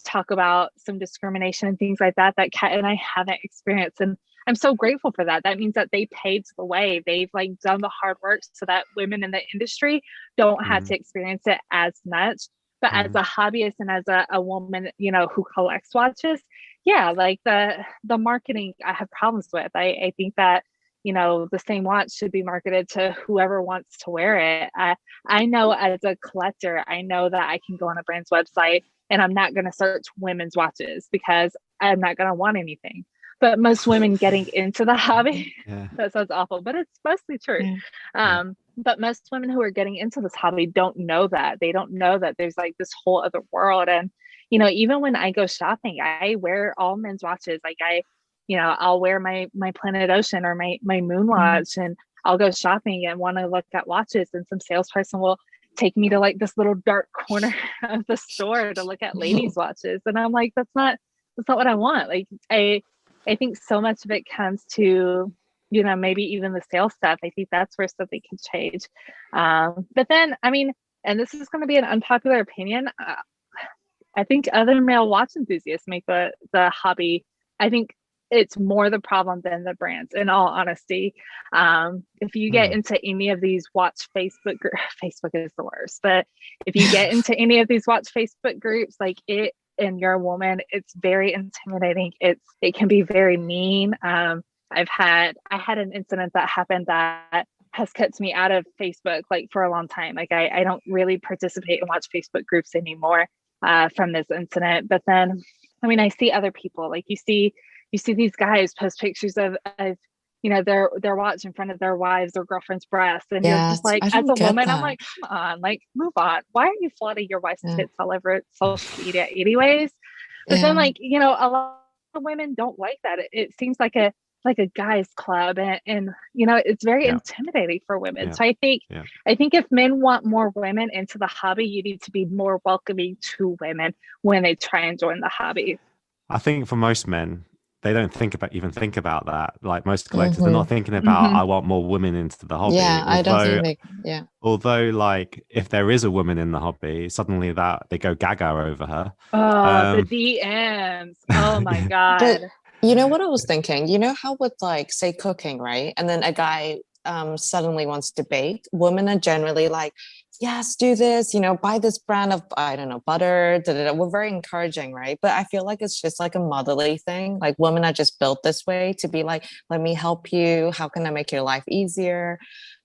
talk about some discrimination and things like that Kat and I haven't experienced. And I'm so grateful for that. That means that they paved the way. They've like done the hard work so that women in the industry don't have to experience it as much. But as a hobbyist and as a woman, who collects watches, like the marketing I have problems with. I think that, the same watch should be marketed to whoever wants to wear it. I know as a collector, I know that I can go on a brand's website and I'm not going to search women's watches because I'm not going to want anything. But most women getting into the hobby, that sounds awful, but it's mostly true. But most women who are getting into this hobby don't know that. They don't know that there's like this whole other world. And, even when I go shopping, I wear all men's watches. Like I'll wear my Planet Ocean or my Moon watch, and I'll go shopping and want to look at watches, and some salesperson will take me to like this little dark corner of the store to look at ladies' watches. And I'm like, that's not what I want. Like I think so much of it comes to, maybe even the sales stuff. I think that's where something can change. But then, I mean, and this is going to be an unpopular opinion. I think other male watch enthusiasts make the hobby. I think it's more the problem than the brands, in all honesty. If you get into any of these watch Facebook is the worst, but if you get into any of these watch Facebook groups, like it, and you're a woman, it's very intimidating. It can be very mean. I had an incident that happened that has kept me out of Facebook like for a long time. Like I don't really participate in watch Facebook groups anymore from this incident. But then, I mean, I see other people, like you see these guys post pictures of their watch in front of their wives or girlfriend's breasts, and you're just like, as a woman, I'm like, come on, like move on. Why are you flaunting your wife's tits all over social media anyways? But then like, a lot of women don't like that. It seems like a guy's club, and it's very intimidating for women. So I think if men want more women into the hobby, you need to be more welcoming to women when they try and join the hobby. I think for most men, they don't think about that. Like most collectors, they're not thinking about, I want more women into the hobby. I don't think Although, like, if there is a woman in the hobby, suddenly that they go gaga over her. The DMs. Oh my God. But you know what I was thinking? You know how with like, say, cooking, right? And then a guy suddenly wants to bake. Women are generally like, yes, do this, buy this brand of, I don't know, butter. We're very encouraging, right? But I feel like it's just like a motherly thing. Like women are just built this way to be like, let me help you. How can I make your life easier?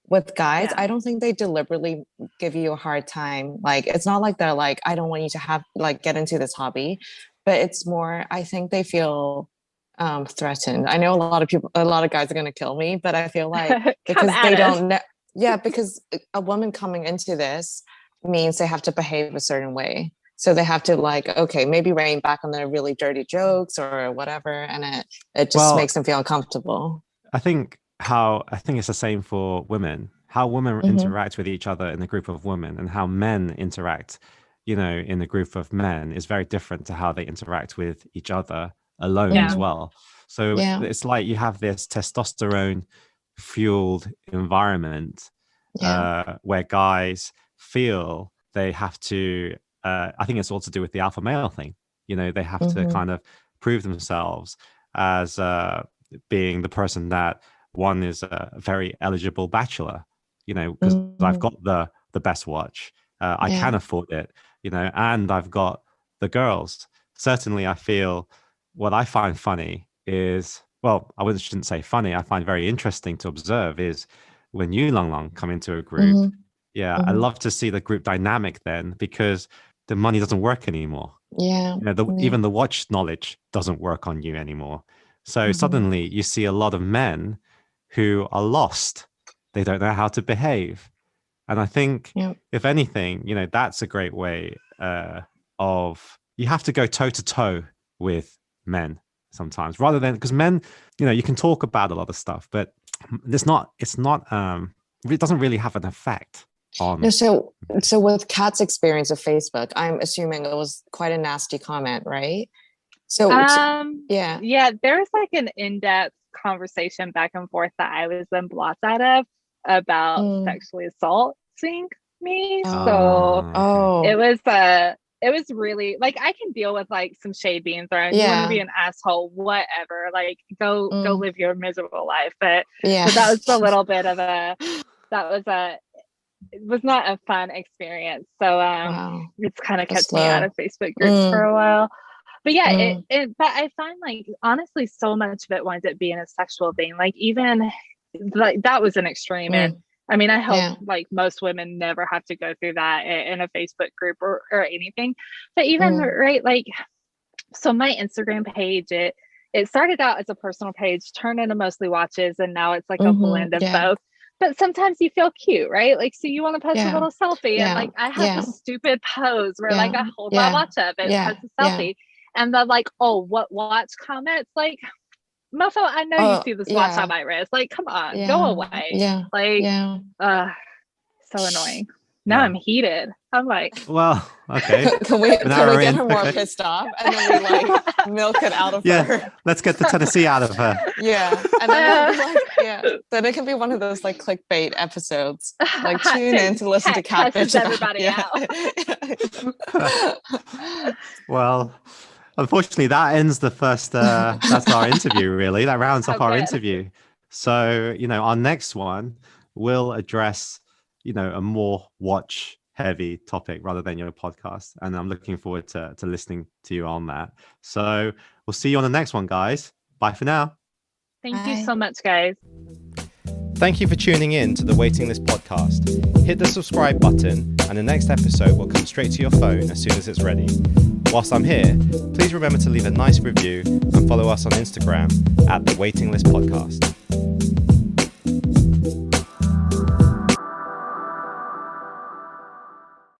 With guys, I don't think they deliberately give you a hard time. Like, it's not like they're like, I don't want you to have like get into this hobby, but it's more, I think they feel threatened. I know a lot of guys are going to kill me, but I feel like because they don't know. Yeah, because a woman coming into this means they have to behave a certain way. So they have to like, okay, maybe rein back on their really dirty jokes or whatever, and it just makes them feel uncomfortable. I think it's the same for women. How women interact with each other in a group of women, and how men interact, in a group of men, is very different to how they interact with each other alone as well. So it's like you have this testosterone fueled environment where guys feel they have to. I think it's all to do with the alpha male thing. They have to kind of prove themselves as being the person that one is a very eligible bachelor, because I've got the best watch. I can afford it, and I've got the girls. Certainly, I feel what I find funny is, well, shouldn't say funny. I find very interesting to observe is when you, Long Long, come into a group. I love to see the group dynamic then, because the money doesn't work anymore. Even the watch knowledge doesn't work on you anymore. So suddenly you see a lot of men who are lost. They don't know how to behave. And I think, if anything, that's a great way of, you have to go toe to toe with men sometimes, rather than, because men, you can talk about a lot of stuff, but it doesn't really have an effect on. No, so with Kat's experience of Facebook, I'm assuming it was quite a nasty comment, right? So there's like an in-depth conversation back and forth that I was then blocked out of about sexually assaulting me. It was really like, I can deal with like some shade being thrown. You want to be an asshole, whatever, like go live your miserable life. But that was a little bit of it was not a fun experience. So it's kind of kept me out of Facebook groups for a while. But but I find like, honestly, so much of it winds up being a sexual thing. Like, even like that was an extreme. And I mean, I hope like most women never have to go through that in a Facebook group or anything. But even right, like, so my Instagram page, it started out as a personal page, turned into mostly watches, and now it's like a blend of both. But sometimes you feel cute, right? Like, so you want to post a little selfie, and like I have this stupid pose where like I hold my watch up and post a selfie. And the like, oh, what watch comments? Like, mofo, I know you see this watch on my wrist. Like, come on, go away. So annoying. Now I'm heated. I'm like, well, okay. Can we get her more pissed off, and then we like milk it out of her? Let's get the Tennessee out of her. And then then it can be one of those like clickbait episodes. Like, tune in to listen to Kat bitch everybody out. Well, unfortunately, that ends the first. That's our interview. Really, that rounds up our interview. So, our next one will address, a more watch heavy topic rather than your podcast, and I'm looking forward to listening to you on that. So we'll see you on the next one, guys. Bye for now. Thank you so much, guys. Thank you for tuning in to the Waiting List podcast. Hit the subscribe button, and the next episode will come straight to your phone as soon as it's ready. Whilst I'm here, please remember to leave a nice review and follow us on Instagram at the Waiting List podcast.